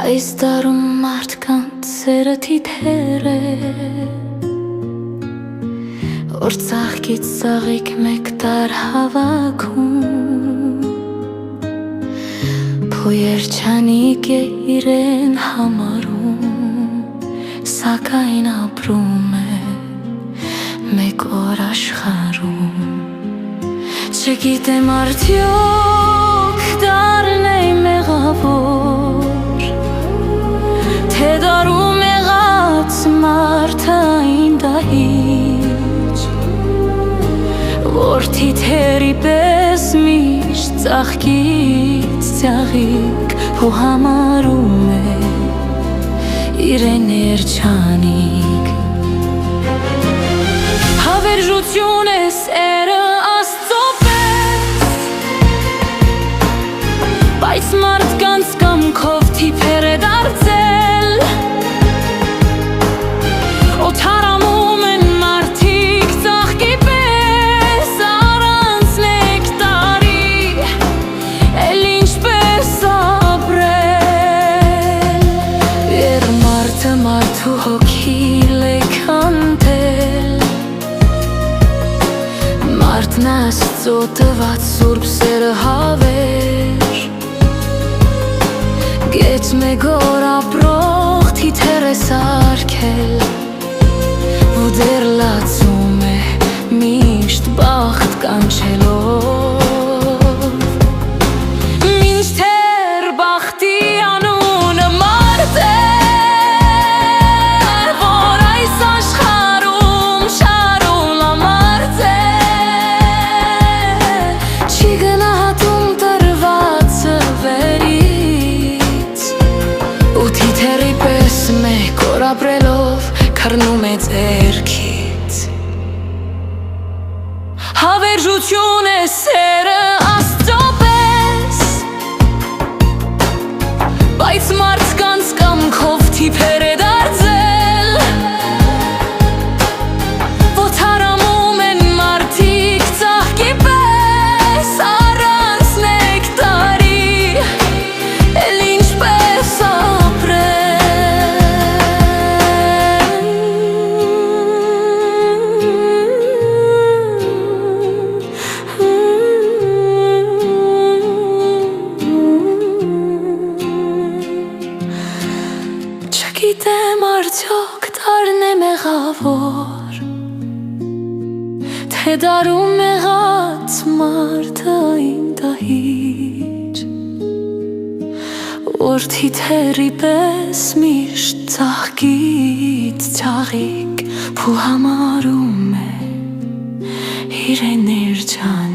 Այս դարում մարդկանց սերը թիթեր է, որ ծաղկից ծաղիկ մեկ տար հավաքում, փոյերջանիկ է իրեն համարում, սակայն ապրում է մեկ օր աշխարհում։ Չգիտեմ արդյոք դառնեի մեղավոր, թե դարում եղած մարդը իմ դահիճ, որ թիթերի պես միշտ ծաղկից ծաղիկ ու համարում է իրեն երջանիկ։ Հավերժություն է սերը Աստծո պես, բայց մարդկանց կամքով թիթեր է դարձել, օթարամում են մարդիկ ծաղկի պես առանց նեկտարի, էլ ինչպես ապրել, երբ մարդը մարդու հոգիլ է քանդել, մարդն Աստծո տված սուրբ սերը հավեր, գետ մեկ օր ապրող թիթեր է սարքել, ու դեռ լացում է միշտ բախտ կանչելով, մինչդեռ բախտի անունը մարդ է, որ այս աշխարհում շարուլամարդ է, չի գնահատում տրվածը վերից, ու թիթերի պես մեկ օր ապրելով քռնում է ձեռքից։ Հավերժություն է սերը Աստծո պես, բայց մարդկանց կամքով թիթեր է դարձել, օթարամում են մարդիկ ծաղկի պես առանց նեկտարի, էլ ինչպես Չգիտեմ արդյոք դառնե մեղավոր, թե դարում եղած մարդը իմ դահիճ, որ թիթերի պես միշտ ծաղկից ծաղիկ ու համարում է իրեն երջանիկ։